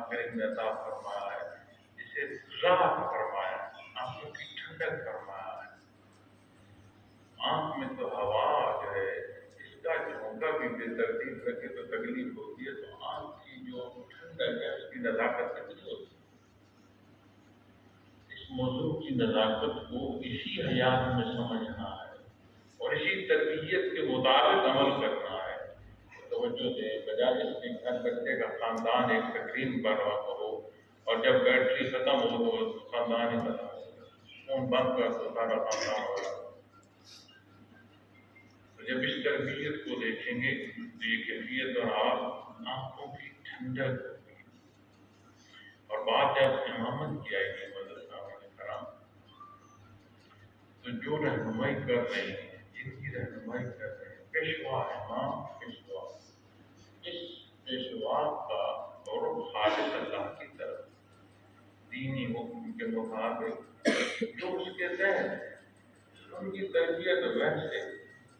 کریم نے عطا فرمایا ہے، جسے راحت فرمایا، آنکھوں کی ٹھنڈک فرمایا ہے۔ آنکھ میں تو ہوا جو ہے اس کا جھونکا بھی بے ترتیب رکھے تو تکلیف ہوتی ہے، تو آنکھ کی جو ٹھنڈک ہے اس کی نزاکت کتنی ہوتی ہے۔ اس موضوع کی نزاکت کو اسی حیات میں سمجھنا ہے اور اسی تربیت کے مطابق عمل کرنا ہے۔ توجہ دیں، بجائے اس کے گھر بچے کا خاندان ایک سکرین پر ہو اور جب بیٹری ختم ہو تو خاندان ہی ختم ہو، فون بند کر تو سارا خاندان ہو جائے۔ تو جب اس تربیت کو دیکھیں گے تو یہ کیفیت اور آپ آنکھوں کی ٹھنڈک ہوگی۔ اور بات جب امامت کی آئے گی مدرسہ والے کرام، تو جو رہنمائی کر رہے ہیں، جن کی رہنمائی کر رہے ہیں، پیشوا امام پیشوا، اس پیشوا کا رخ خالص اللہ کی طرف، دینی حکم کے مطابق جو اس کے ذہن ہے، ان کی تربیت ویسے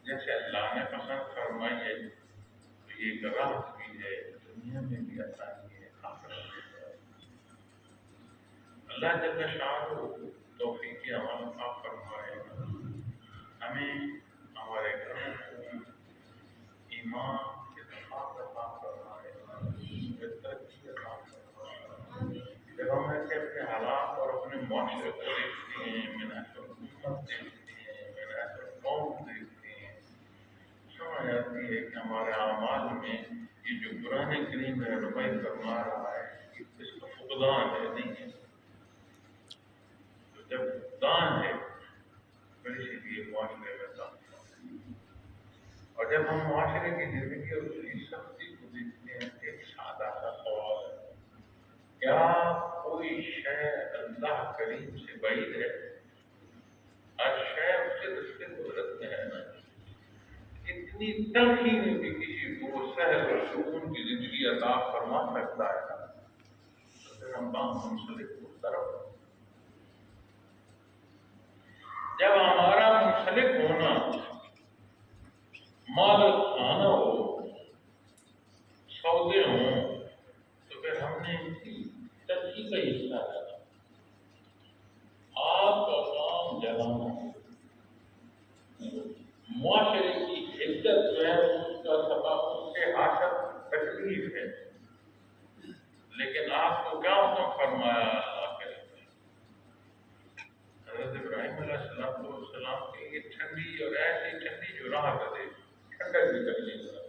جیسے اللہ نے پسند فرمائی ہے، تو یہ ایک راحت بھی ہے، دنیا میں بھی آسانی ہے، آخرت میں بھی آسانی ہے۔ اللہ جل شانہ توفیق عمل عطا فرمائے، ہمیں ہمارے گھروں کو ایمان کے ساتھ عطا فرمائے، ترقی عطا فرمائے۔ جب ہم ایسے اپنے حالات اور اپنے معاشرے کو دیکھتے ہیں، منحصر حکومت دیکھتے ہیں، منحصر قوم دیکھتے ہیں، سمجھ آتی ہے کہ ہمارے اعمال میں یہ جو قرآن کریم رہنمائی فرما رہا ہے اس کا فقدان ہے، نہیں ہے۔ تو جب فقدان ہے پھر اسی لیے معاشرے میں تھا، اور جب ہم معاشرے کی زندگی اور اس کی سختی کو دیکھتے ہیں، ایک سادہ سا سوال ہے، کیا کوئی شے اللہ کریم سے بعید ہے؟ ہر شے اس کے رشتے قدرت میں ہے نا۔ اتنی تلخی میں بھی کسی کو سہل اور سکون کی زندگی عطا فرما سکتا ہے نا، تو پھر ہم بام منسلک اس طرف۔ جب ہمارا منسلک ہونا مال کھانا ہو، سودے ہوں، تو پھر ہم نے ان کی ترقی کا حصہ ہے۔ آپ کا کام جلانا، معاشرے کی عزت جو ہے اس کا سبب اس سے حاصل تکلیف ہے، لیکن آپ کو کیا حکم فرمایا اللہ کے رسول؟ حضرت ابراہیم علیہ السلام کے لیے ٹھنڈی اور ایسی ٹھنڈی جو راحت دے، ٹھنڈک بھی کرنی ہے۔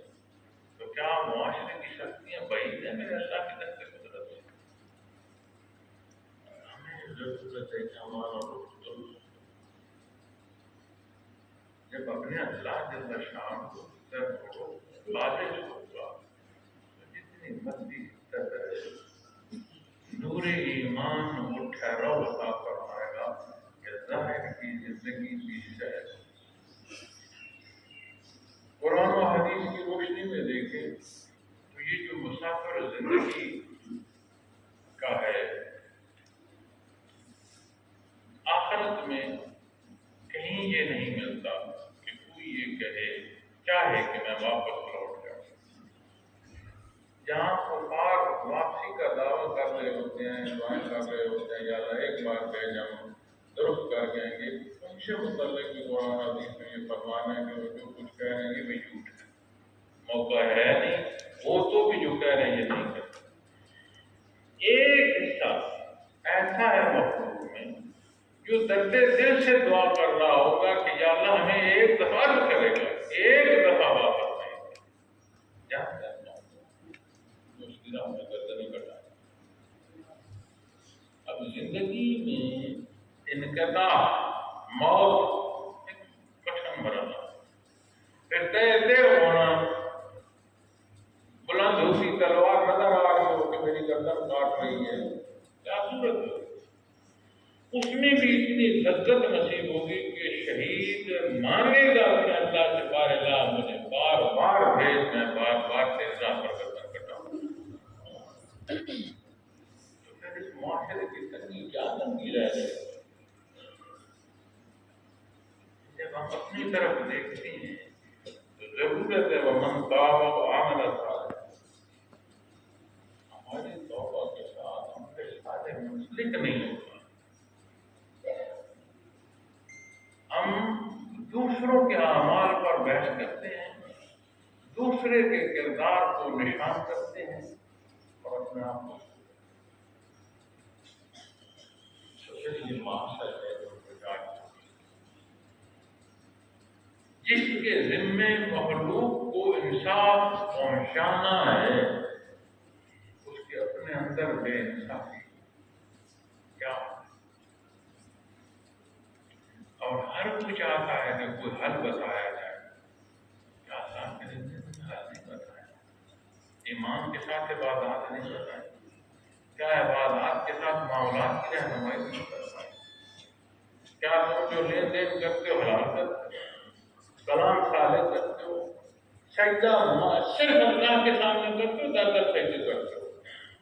تو کیا معاشرے کی شکتیاں بعید ہیں میرے اللہ کی طرف سے قدرت سے؟ ہمیں ضرورت ہے کہ ہمارا رخ درست، جب اپنے اللہ جل شان کو طرف خالص ہوگا تو جتنی مرضی عزت ہے، نور ایمان کو ٹھہراؤ عطا فرمائے گا کہ ظاہر کی زندگی بھی سہل۔ قرآن و حدیث کی روشنی میں دیکھیں تو یہ جو مسافر زندگی کا ہے، آخرت میں کہیں یہ نہیں ملتا کہ کوئی یہ کہے چاہے کہ میں واپس لوٹ جاؤں۔ جہاں کفار واپسی کا دعویٰ کر رہے ہوتے ہیں، دعائیں کر رہے ہوتے ہیں، یا اللہ ایک بار کہہ جاؤں درست کر جائیں گے، ان سے متعلق بھی قرآن حدیث میں یہ فرمانا ہے کہ وہ جو کچھ کہہ رہے ہیں یہ بھی جھوٹ ہے، موقع ہے نہیں، وہ تو بھی جو کہہ رہے ہیں یہ نہیں کرتے۔ ایک حصہ ایسا ہے مخلوق میں جو درد دل سے دعا کر رہا ہوگا کہ یا اللہ ہمیں ایک دفعہ جو کرے گا، ایک دفعہ واپس نہیں گا، جانتے ہیں اس کی راہ میں گردنیں کٹا۔ اب زندگی میں انقطاع، موت ایک کٹھن مرحلہ، پھر طے ہونا، بلند ہوتی تلوار نظر آ رہی ہو کہ میری گردن کاٹ رہی ہے، کیا صورت ہے؟ اس میں بھی اتنی لذت نصیب ہوگی کہ شہید مانگے گا کہ اللہ سے بار اللہ مجھے بار بار بھیج، میں بار بار تیرے راہ پر گردن کٹاؤں۔ تو پھر اس معاشرے کی تنگی کیا تنگی رہ گئی؟ جب ہم اپنی طرف دیکھتے ہیں تو ضرورت ہے وَمَنْ تَابَ وَعَمِلَ صَالِحًا، ہماری توبہ کے مسلک نہیں ہوتا۔ ہم دوسروں کے اعمال پر بحث کرتے ہیں، دوسرے کے کردار کو نشان کرتے ہیں اور اپنے آپ کو یہ مقصد ہے جس کے ذمے مخلوق کو انصاف پہنچانا ہے، اس کے اپنے اندر بے انصافی کیا، اور ہر کوئی چاہتا ہے کہ کوئی حل بتایا جائے، کیا اللہ کے ذمے میں حل نہیں بتایا، ایمان کے ساتھ عبادات نہیں بتائے، کیا عبادات کے ساتھ معاملات کی رہنمائی نہیں کرتا، کیا تم جو لین دین کرتے ہو حلال کرتے ہو، کلام خالص کرتے ہو، سجدہ صرف اللہ کے سامنے کرتے ہو، زیادہ سجدے کرتے ہو،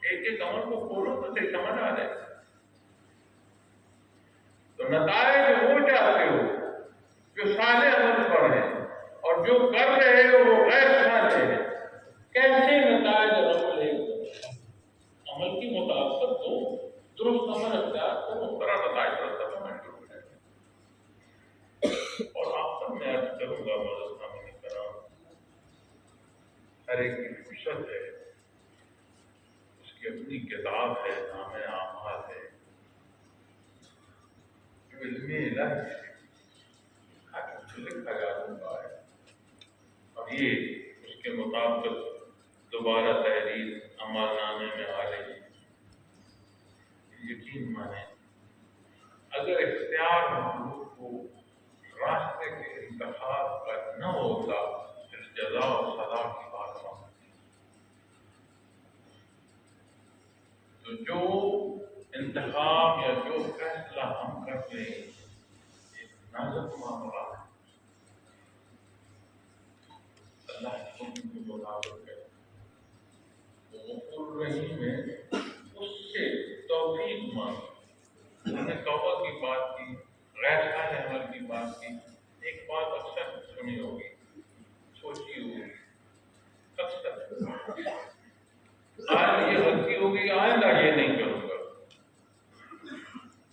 ایک ایک عمل کو کھولو تو صحیح سمجھ آ جائے، تو نتائج وہ چاہتے ہو جو صالح عمل پر ہیں، اور جو کر رہے ہو وہ غیر صالح ہے، کیسے نتائج عمل ہے؟ عمل کی مطابقت دو، درست عمل اختیار کرو، برا نتائج رتب ہونا شروع ہو جائے۔ اور آپ سب میں عرض کروں گا معزز سامعین کرام، ہر ایک کی فرصت ہے، اس کی اپنی کتاب ہے، نام اعمال ہے، جو علم الہی سے لکھا جا چکا ہے، اور یہ اس کے مطابق دوبارہ تحریر عمل نامے میں آ رہی ہے۔ یقین مانیں اگر اختیار مخلوق کو راستے کے انتخاب کا نہ ہوتا، پھر جزا و سزا کی بات نہ ہوتی۔ تو جو انتخاب یا جو فیصلہ ہم کر لیں، ایک نازک معاملہ ہے، اللہ کے حکم کے مطابق ہے، وہ غفور رحیم ہے، اس سے توفیق مانگ۔ ہم نے توبہ کی بات کی، غیر صالح عمل کی بات کی، ایک بات اکثر سنی ہوگی، سوچی ہوگی، اکثر آج یہ غلطی ہوگی، آئندہ یہ نہیں کروں گا۔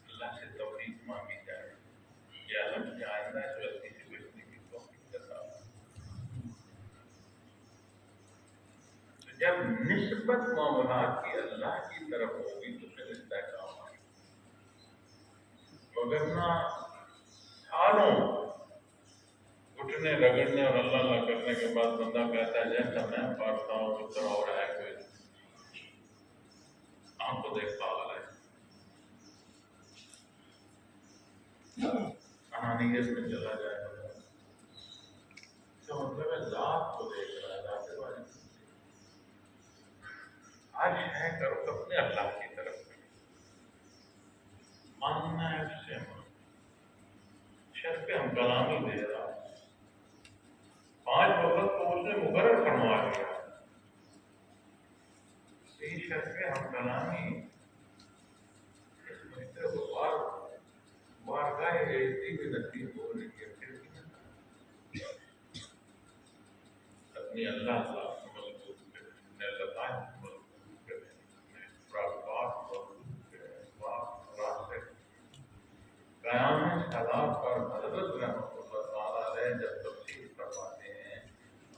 اللہ سے توفیق مانگی جائے یا اللہ سے آئندہ اس غلطی سے بچنے کی توفیق عطا فرمائے۔ تو جب نسبت معاملات کی اللہ کی طرف ہوگی تو پھر استحکام آئے، وگرنہ سالوں اٹھنے رگڑنے اور اللہ اللہ کرنے کے بعد بندہ کہتا ہے جیسا میں پڑھتا ہوں اس طرح ہو رہا ہے، کوئی آنکھ کو دیکھ پاگل ہے، انانیت میں چلا جائے گا، اس کا مطلب ہے ذات کو دیکھ رہا ہے، ذات والی آج ہے کرو اپنے اللہ کی طرف ماننا ہے، اس سے شرف ہم کلامی دے رہا، 5 وقت کو اس نے مقرر فرما دیا، یہ شرف ہم کلامی اس مشترک بارگاہ عزتی بھی نصیب ہو رہی ہے، پھر بھی اپنی اللہ تعالیٰ کو مضبوط کرے، اپنے اللہ تعالیٰ کو مضبوط کرے، پراپات مضبوط کرے، پاک راستے قیام سلام پر حضرت رحمۃ اللہ تعالیٰ علیہ جب تفسیر فرماتے ہیں،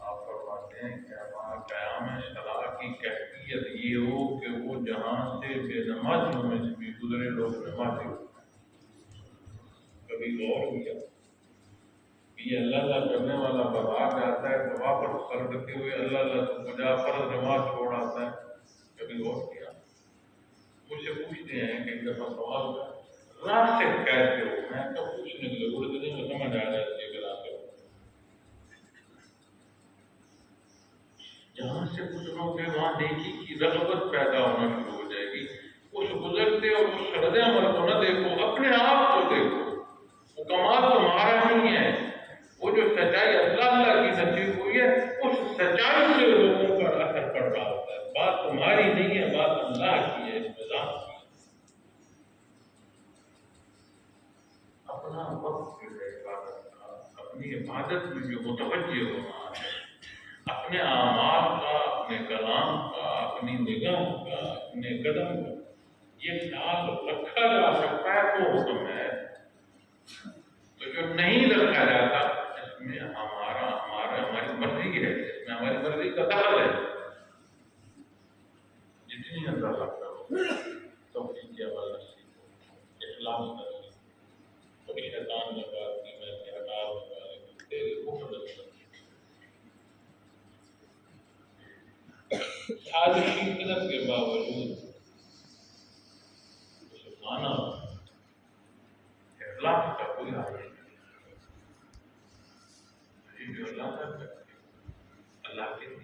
آپ فرماتے ہیں کہ ہمارا قیام صلاح کی کیفیت یہ ہو کہ وہ جہاں سے بے نمازیوں میں سے بھی گزرے لوگ نمازی ہو۔ کبھی غور کیا یہ اللہ اللہ کرنے والا بازار جاتا ہے تو واپس کرتے ہوئے اللہ اللہ تو مجھا فرض نماز چھوڑ آتا ہے، کبھی غور کیا؟ مجھ سے پوچھتے ہیں کہ ایک دفعہ سوال ہوا راستے کیسے ہو، میں تو پوچھنے کی ضرورت نہیں، میں سمجھ آ جاتی ہے کہ راستے ہو، جہاں سے گزرو گے وہاں نیکی کی رغبت پیدا ہونا شروع ہو جائے گی۔ اس گزرتے اور اس رد عمل کو نہ دیکھو، اپنے آپ کو دیکھو، وہ کمال تمہارا نہیں ہے، وہ جو سچائی اللہ اللہ کی نصیب ہوئی ہے اس سچائی سے لوگوں پر اثر پڑ رہا ہوتا ہے، بات تمہاری نہیں ہے، بات اللہ کی ہے، نظام کی ہے۔ اپنا وقت جو ہے عبادت کا، اپنی عبادت میں جو متوجہ ہونا ہے، اپنے اعمال کا، اپنے کلام کا، اپنی نگاہ کا، اپنے قدم کا، یہ خیال رکھا جا سکتا ہے تو حکم ہے، تو جو نہیں رکھا جاتا اس میں ہماری مرضی ہے، اس میں ہماری مرضی کا دخل ہے. جتنی اندازہ کرو توفیق عمل نصیب ہو، اخلاص نصیب ہو، اور شیطان نے بات کی میں سے ہٹا دوں گا لیکن تیری مفرد سازشی فطرت کے باوجود مسلمانہ اخلاق کا کوئی حال نہیں. یہ جو اللہ کر سکتے اللہ کے لیے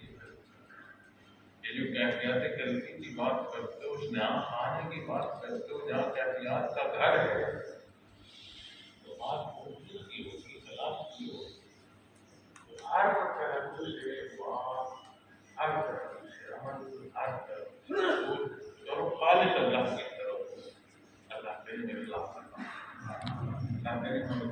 یہ جو کیفیات قلبی کی بات کرتے ہو، اس نام خانے کی بات کرتے ہو جہاں کیفیات کا گھر ہے، تو بات موجود کی ہوگی، خلاف کی ہوگی، تو ہر پہلو سے بات، ہر پہلو سے عمل، ہر پہلو سے سوچ اور خالص اللہ کی طرف اللہ کرے میرے اللہ کرنا اللہ کرے ہمیں